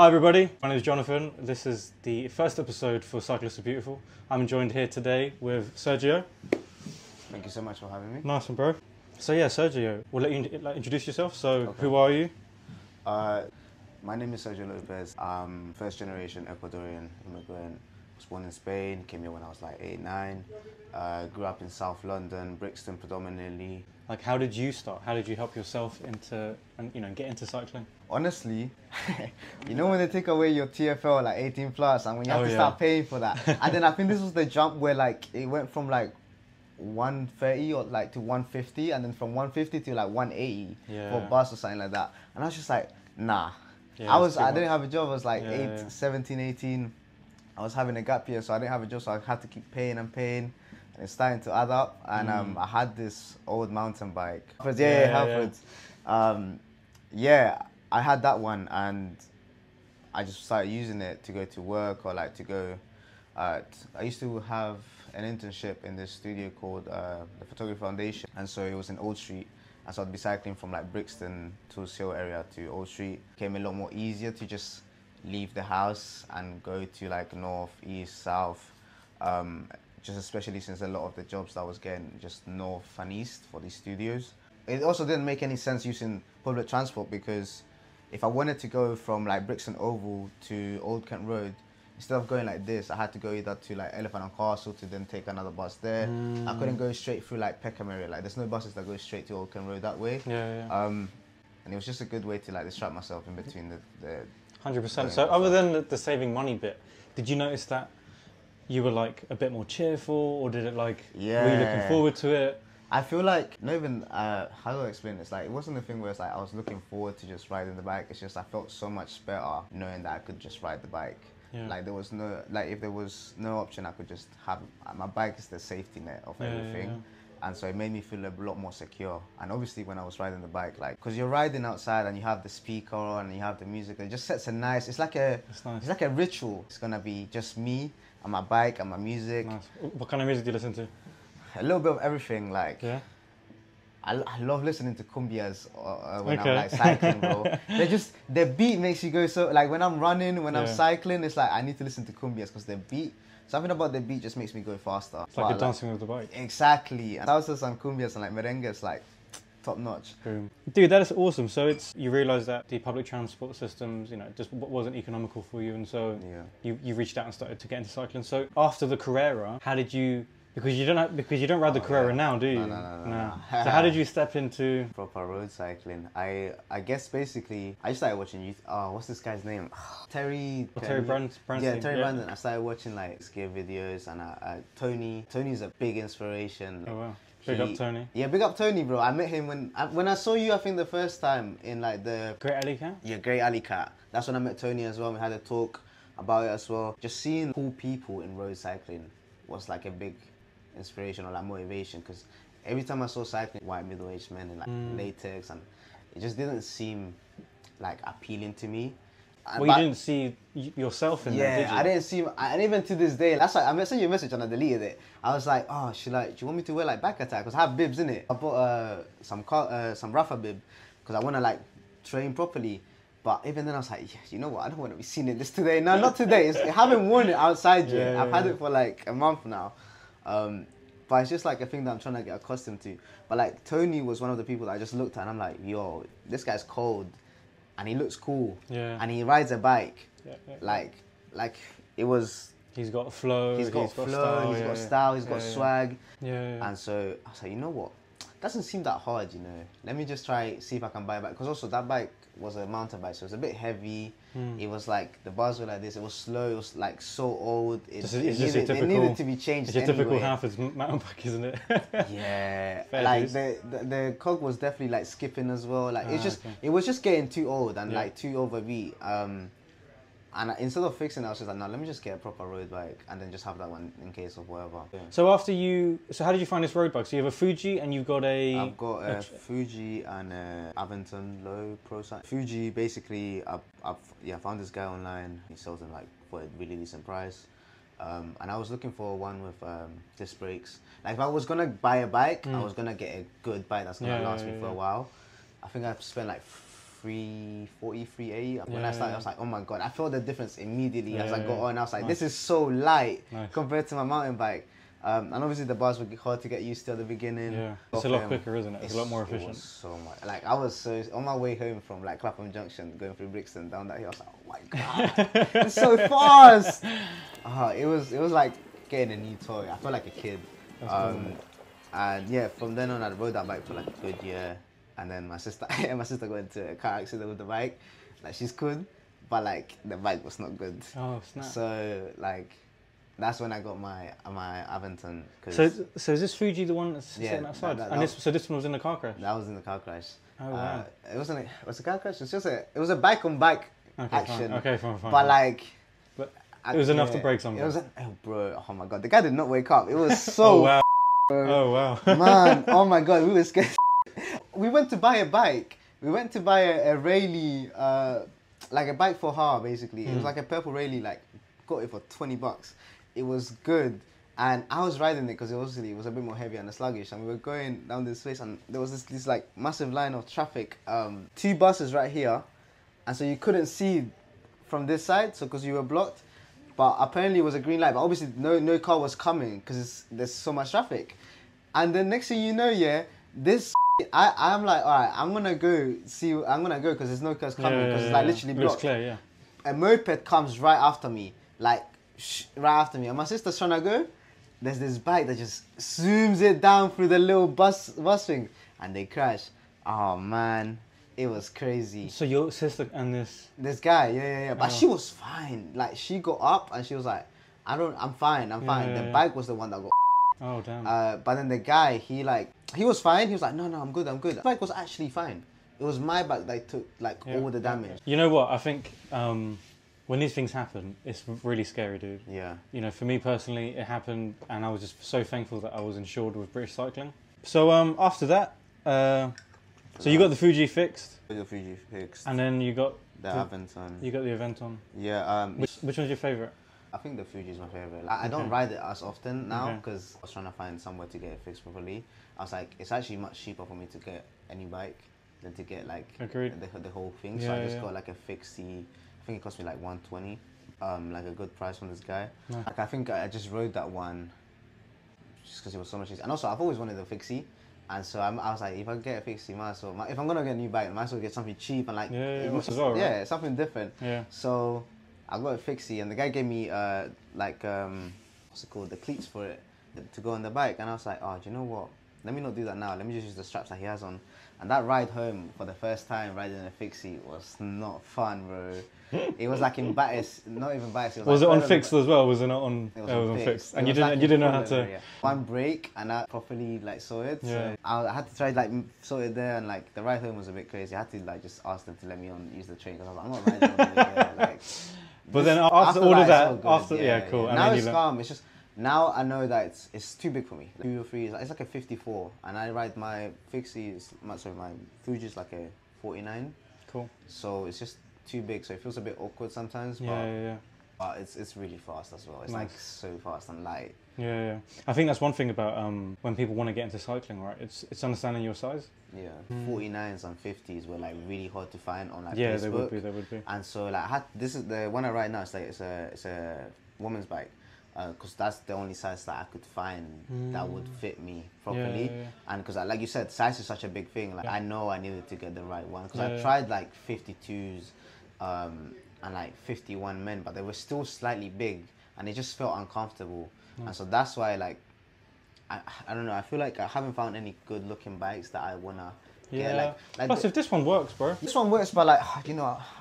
Hi everybody, my name is Jonathan. This is the first episode for Cyclists Are Beautiful. I'm joined here today with Sergio. Thank you so much for having me. Nice one, bro. So yeah, Sergio, we'll let you introduce yourself. So Okay. who are you? My name is Sergio Lopez. I'm first generation Ecuadorian immigrant. Was born in Spain, came here when I was like 8, 9. Grew up in South London, Brixton predominantly. Like, how did you start? How did you help yourself into, get into cycling? Honestly, you know when they take away your TFL like 18 plus and when you have to start paying for that. And then I think this was the jump where like it went from like 130 or like to 150 and then from 150 to like 180 for a bus or something like that. And I was just like, nah. I didn't have a job. I was like 17, 18. I was having a gap year, so I didn't have a job, so I had to keep paying and paying. And it's starting to add up. And I had this old mountain bike. Halfords. I had that one and I just started using it to go to work or like to go. I used to have an internship in this studio called the Photography Foundation, and so it was in Old Street. And so I'd be cycling from like Brixton to Seal area to Old Street. It became a lot more easier to just leave the house and go to like north, east, south. Just especially since a lot of the jobs that I was getting just north and east for these studios. It also didn't make any sense using public transport because if I wanted to go from like Brixton Oval to Old Kent Road, instead of going like this, I had to go either to like Elephant and Castle to then take another bus there. I couldn't go straight through like Peckham area. Like there's no buses that go straight to Old Kent Road that way. And it was just a good way to like distract myself in between the 100%. So other than the saving money bit, did you notice that you were like a bit more cheerful, or did it like, were you looking forward to it? I feel like, not even, how do I explain this? Like, it wasn't a thing where it's like I was looking forward to just riding the bike. It's just I felt so much better knowing that I could just ride the bike. Like there was no, like if there was no option, I could just have, my bike is the safety net of everything. And so it made me feel a lot more secure. And obviously when I was riding the bike, like, cause you're riding outside and you have the speaker on and you have the music, it just sets a nice, it's like a ritual. It's gonna be just me and my bike and my music. Nice. What kind of music do you listen to? A little bit of everything, like. I love listening to cumbias when I'm like cycling, bro. The beat makes you go so, like when I'm running, when I'm cycling, it's like I need to listen to cumbias because the beat, something about the beat just makes me go faster. It's like you're dancing with the bike. Exactly. And salsas and cumbias and like merengue is like top notch. Boom. Dude, that is awesome. So you realise that the public transport systems, just wasn't economical for you, and so you reached out and started to get into cycling. So after the Carrera, how did you? Because you don't ride the Carrera now, do you? No. So how did you step into proper road cycling? I guess basically I started watching youth. Oh, what's this guy's name? Terry Branson. Yeah, Terry Branson. I started watching like skier videos, and Tony's a big inspiration. Oh wow. Big up Tony. Yeah, big up Tony, bro. I met him when I saw you, I think the first time in like the Great Alley Cat? Yeah, Great Alley Cat. That's when I met Tony as well. We had a talk about it as well. Just seeing cool people in road cycling was like a big inspiration or like motivation, because every time I saw cycling, white middle-aged men in like latex, and it just didn't seem like appealing to me. Well, you didn't see yourself in that, did you? I didn't see, and even to this day, that's why I sent you a message and I deleted it. I was like, oh, do you want me to wear like back attack? Because I have bibs in it. I bought some Rafa bib because I want to like train properly. But even then I was like, yeah, you know what? I don't want to be seen in this today. No, not today. I haven't worn it outside yet. I've had it for like a month now. But it's just like a thing that I'm trying to get accustomed to. But like Tony was one of the people that I just looked at and I'm like, yo, this guy's cold and he looks cool. And he rides a bike. Like it was. He's got flow. He's got flow. He's got style. He's got swag. Yeah. And so I was like, you know what? Doesn't seem that hard, Let me just see if I can buy a bike. Because also that bike was a mountain bike, so it was a bit heavy. It was like, the bars were like this. It was slow. It was like so old. It needed to be changed. It's a typical Halfords mountain bike, isn't it? Yeah. Like the cog was definitely like skipping as well. Like it was just getting too old and like too overbeat. And instead of fixing it, I was just like, no, let me just get a proper road bike and then just have that one in case of whatever. So how did you find this road bike? So you have a Fuji and you've got I've got a Fuji and a Aventon Low Pro Cycle. Fuji, basically, I found this guy online. He sells them like for a really decent price. And I was looking for one with disc brakes. Like if I was gonna buy a bike, I was gonna get a good bike that's gonna last me for a while. I think I've spent like 340, 380. When I started, I was like, oh my God, I felt the difference immediately as I got on. I was like, this is so light compared to my mountain bike. And obviously the bars were hard to get used to at the beginning. Yeah, it's a lot quicker, isn't it? It's a lot more efficient. It was so much. Like I was so on my way home from like Clapham Junction, going through Brixton down that hill. I was like, oh my God, it's so fast. It was like getting a new toy. I felt like a kid. And yeah, from then on, I rode that bike for like a good year. And then my sister got into a car accident with the bike. Like she's good, but like the bike was not good. Oh snap! So like. That's when I got my Aventon. So is this Fuji the one that's sitting outside? So this one was in the car crash? That was in the car crash. Oh wow! It wasn't. It was a car crash. It was a bike on bike action. Fine. Okay, fine. But like, it was enough to break something. It was. Bro, oh my God, the guy did not wake up. It was so. Oh wow! Bro. Oh wow! Man, oh my God, we were scared. We went to buy a bike. We went to buy a Rayleigh, like a bike for her basically. It was like a purple Rayleigh. Like, got it for $20. It was good, and I was riding it because it was a bit more heavy and sluggish, and we were going down this place, and there was this like massive line of traffic, 2 buses right here, and so you couldn't see from this side, so because you were blocked, but apparently it was a green light, but obviously no car was coming because there's so much traffic, and then next thing you know, this I'm like, all right, I'm gonna go because there's no cars coming because it's like literally blocked. It's clear, yeah. A moped comes right after me, like. Right after me, and my sister's trying to go. There's this bike that just zooms it down through the little bus thing, and they crash. Oh man, it was crazy. So your sister and this guy, yeah. But she was fine. Like she got up and she was like, I'm fine. The bike was the one that got. Oh damn. But then the guy, he was fine. He was like, no, I'm good. The bike was actually fine. It was my bike that took all the damage. You know what? I think. When these things happen, it's really scary, dude. Yeah. You know, for me personally, it happened, and I was just so thankful that I was insured with British Cycling. So after that, so you got the Fuji fixed. The Fuji fixed. And then you got the Aventon. You got the Aventon. Yeah. Which one's your favourite? I think the Fuji is my favourite. I don't ride it as often now because I was trying to find somewhere to get it fixed properly. I was like, it's actually much cheaper for me to get any bike than to get like the whole thing. So I just got like a fixie. I think it cost me like 120, like a good price from this guy. Nice. Like I think I just rode that one just because it was so much easier. And also I've always wanted a fixie, and so I was like, if I get a fixie, might as well. If I'm gonna get a new bike, I might as well get something cheap and like something different. Yeah. So I got a fixie, and the guy gave me what's it called, the cleats for it to go on the bike, and I was like, oh, do you know what? Let me not do that now. Let me just use the straps that he has on. And that ride home for the first time riding a fixie was not fun, bro. It was like in Battis, not even Battis. Was it on fixed as well? Was it not on? It was on fixed. And you didn't know how to. Yeah. One brake and I properly sorted. So I had to try sort it there, and the ride home was a bit crazy. I had to just ask them to let me use the train because I was like, I'm not riding on the way there. But then after all of that, cool. And now it's calm. It's just. Now I know that it's too big for me. 203 it's like a 54, and I ride my fixie. My Fuji is like a 49. Cool. So it's just too big, so it feels a bit awkward sometimes. But it's really fast as well. It's like so fast and light. Yeah. I think that's one thing about when people want to get into cycling, right? It's understanding your size. Yeah. 49s and 50s were like really hard to find on Facebook. Yeah, they would be. And so this is the one I ride now. It's a woman's bike. Because that's the only size that I could find that would fit me properly. And because, like you said, size is such a big thing. I know I needed to get the right one. Because I tried 52s and 51 men, but they were still slightly big, and it just felt uncomfortable. And so that's why, I don't know, I feel like I haven't found any good looking bikes that I wanna get. Plus, if this one works, bro. This one works, but I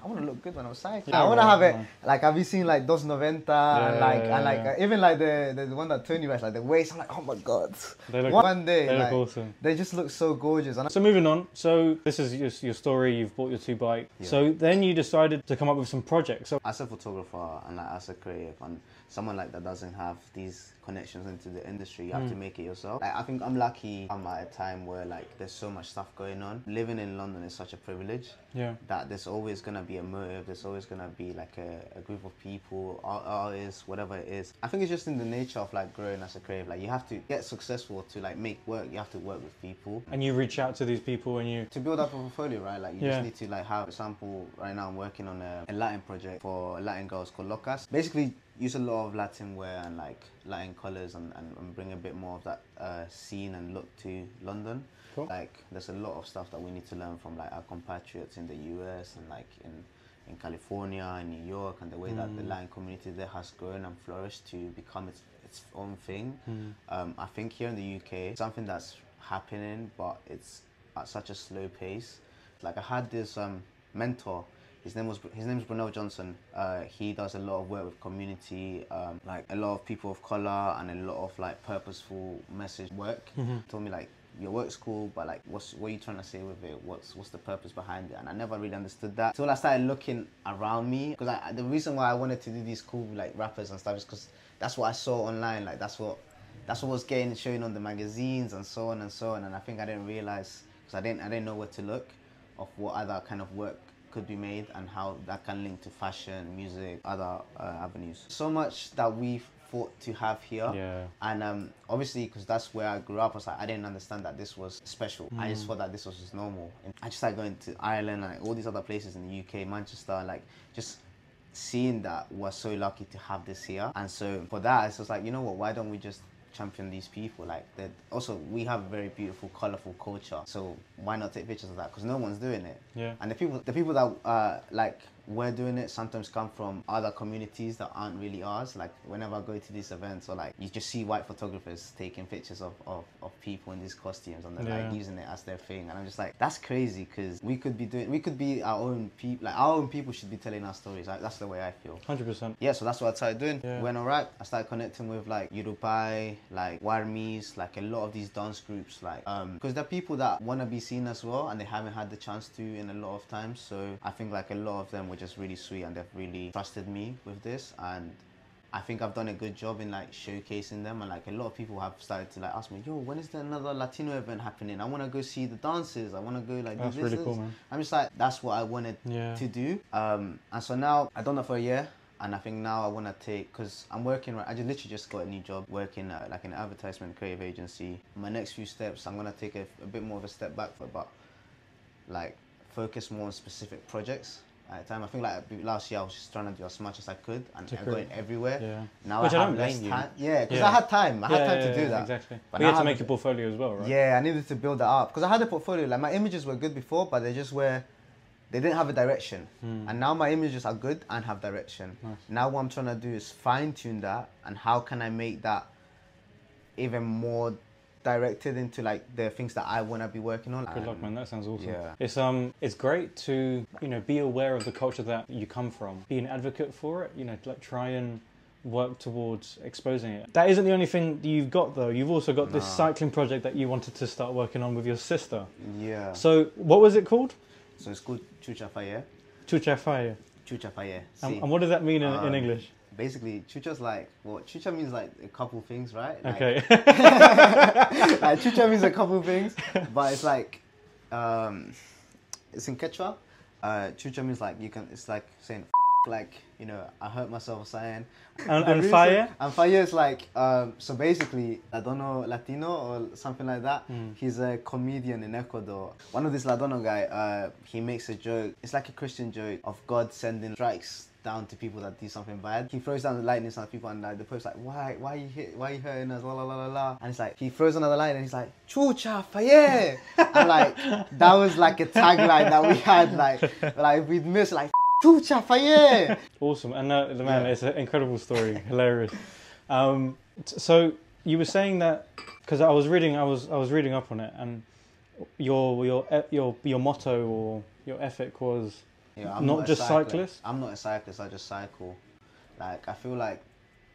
want to look good when I'm cycling. I want to have it, have you seen Dos Noventa even the one that Tony rides, the waist, I'm like, oh my God. One day, they look awesome. They just look so gorgeous. So moving on, so this is your story, you've bought your 2 bike. Yeah. So then you decided to come up with some projects. So as a photographer and as a creative and someone that doesn't have these connections into the industry, you have to make it yourself. I think I'm lucky. I'm at a time where there's so much stuff going going on. Living in London is such a privilege. Yeah. That there's always gonna be a motive. There's always gonna be like a group of people, artists, whatever it is. I think it's just in the nature of like growing as a creative. Like you have to get successful to like make work. You have to work with people. And you reach out to these people and you... To build up a portfolio, right? Like you just need to like have, for example, right now I'm working on a Latin project for Latin girls called Locas. Basically, use a lot of Latin wear and like Latin colours and bring a bit more of that scene and look to London. Cool. Like there's a lot of stuff that we need to learn from like our compatriots in the US and like in California and New York, and the way that the Latin community there has grown and flourished to become its own thing. I think here in the UK, something that's happening, but it's at such a slow pace. Like I had this mentor. His name is Brunel Johnson. He does a lot of work with community, like a lot of people of color and a lot of like purposeful message work. Told me like, your work's cool, but like what are you trying to say with it? What's the purpose behind it? And I never really understood that. So I started looking around me, because the reason why I wanted to do these cool like rappers and stuff is because that's what I saw online. Like that's what was showing on the magazines and so on and so on. And I think I didn't realize, because I didn't know where to look of what other kind of work could be made and how that can link to fashion, music, other avenues. So much that we've fought to have here. Yeah. And obviously, because that's where I grew up, I didn't understand that this was special. I just thought that this was just normal. And I just started going to Ireland and like, all these other places in the UK, Manchester, like just seeing that we're so lucky to have this here. And so for that, it's just like, you know what, why don't we just champion these people? Like that. Also, we have a very beautiful, colorful culture, so why not take pictures of that? Because no one's doing it. Yeah. And the people that like we're doing it sometimes come from other communities that aren't really ours. Like whenever I go to these events, or like you just see white photographers taking pictures of people in these costumes and they're like using it as their thing. And I'm just like, that's crazy, because we could be our own people. Like our own people should be telling our stories. Like, that's the way I feel. 100%. Yeah, so that's what I started doing. Yeah. When Unwrapped, I started connecting with like Yorubai, like Warmis, like a lot of these dance groups, like because they're people that want to be seen as well, and they haven't had the chance to in a lot of times. So I think like a lot of them were just really sweet, and they've really trusted me with this, and I think I've done a good job in like showcasing them. And like a lot of people have started to like ask me, yo, when is there another Latino event happening? I want to go see the dances. I want to go like do this. That's really cool, man. I'm just like, that's what I wanted to do. And so now I've done that for a year. And I think now I want to take, because I'm working, I just literally just got a new job working at like an advertisement creative agency. My next few steps, I'm going to take a bit more of a step back for, but like focus more on specific projects at the time. I think like last year I was just trying to do as much as I could and going everywhere. Yeah. Now Which I I have don't less blame you. time. Yeah, because I had time. I had time to do that. Exactly. But you had to have make your portfolio as well, right? Yeah, I needed to build that up, because I had a portfolio. Like my images were good before, but they just were, they didn't have a direction. And now my images are good and have direction. Nice. Now what I'm trying to do is fine tune that, and how can I make that even more directed into like the things that I want to be working on. Good luck, man. That sounds awesome. Yeah. It's great to, you know, be aware of the culture that you come from, be an advocate for it, you know, like try and work towards exposing it. That isn't the only thing you've got though. You've also got this cycling project that you wanted to start working on with your sister. Yeah. So what was it called? So it's called Chucha Faye. Chucha Faye. Chucha Faye. And what does that mean in English? Basically, chucha's like, well, chucha means like a couple things, right? Like, Okay. like chucha means a couple things, but it's like, it's in Quechua. Chucha means like, it's like saying, like, you know, I hurt myself saying. And Faye? And Faye is like, so basically, Ladino Latino or something like that. He's a comedian in Ecuador. One of this Ladino guy, he makes a joke. It's like a Christian joke of God sending strikes down to people that do something bad. He throws down the lightning on people, and the person's like, why you hurting us, la la la la la. And it's like, he throws another light and he's like, Chucha Faye. And like, that was like a tagline that we had, like we'd miss, like, Chucha Faye. Awesome. And the man, it's an incredible story. Hilarious. So you were saying that, because I was reading up on it, and your motto or your ethic was, yeah, not just cyclist? I'm not a cyclist, I just cycle. Like, I feel like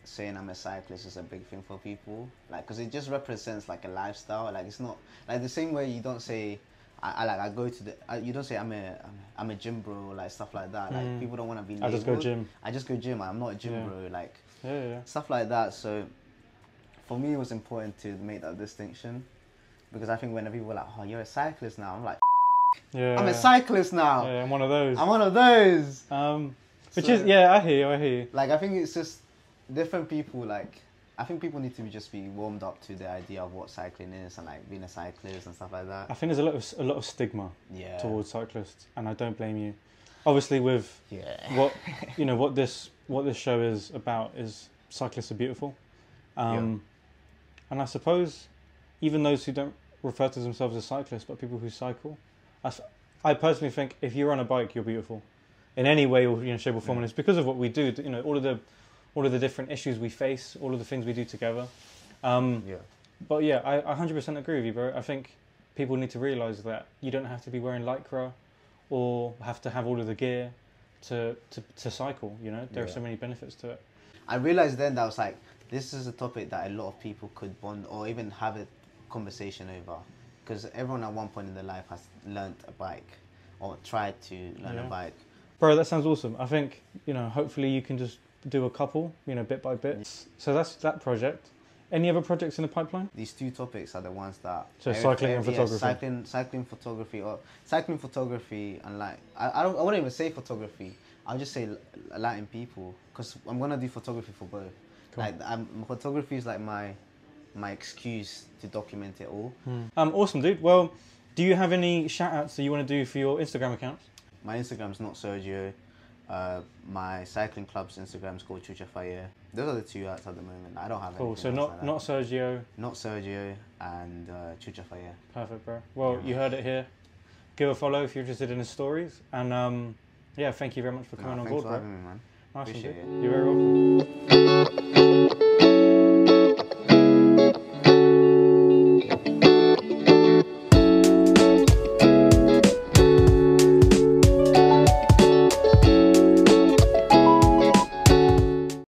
saying I'm a cyclist is a big thing for people. Like, because it just represents like a lifestyle. Like, it's not, like the same way you don't say, I go to the, you don't say I'm a gym bro, like stuff like that. Like, people don't want to be labeled. I just go gym. I just go gym, I'm not a gym bro, like, yeah. stuff like that. So, for me it was important to make that distinction. Because I think when people were like, oh, you're a cyclist now, I'm like, Yeah. I'm a cyclist now. Yeah, I'm one of those. I'm one of those. Which is, yeah, I hear you. Like, I think it's just different people, like, I think people need to just be warmed up to the idea of what cycling is and like being a cyclist and stuff like that. I think there's a lot of stigma towards cyclists, and I don't blame you. Obviously, with what this show is about is cyclists are beautiful, and I suppose even those who don't refer to themselves as cyclists, but people who cycle, I personally think if you're on a bike, you're beautiful, in any way or shape or form, and it's because of what we do. All of the different issues we face, all of the things we do together. But yeah, I 100% agree with you, bro. I think people need to realise that you don't have to be wearing Lycra or have to have all of the gear to cycle, There are so many benefits to it. I realised then that I was like, this is a topic that a lot of people could bond or even have a conversation over. Because everyone at one point in their life has learnt a bike or tried to learn a bike. Bro, that sounds awesome. I think, hopefully you can just do a couple, bit by bit. So that's that project. Any other projects in the pipeline? These two topics are the ones that... So cycling and photography. Cycling photography and like... I wouldn't even say photography. I'll just say Latin people. Because I'm going to do photography for both. Cool. Like, photography is like my excuse to document it all. Awesome, dude. Well, do you have any shout-outs that you want to do for your Instagram accounts? My Instagram's not Sergio. My cycling club's Instagram's called Chucha Fire. Those are the two outs at the moment. I don't have anything so else not Sergio. Not Sergio and Chucha Fire. Perfect, bro. Well, you heard it here. Give a follow if you're interested in his stories. And yeah, thank you very much for coming on board, bro. Thanks for having me, man. Awesome, Appreciate dude. it. You're very welcome.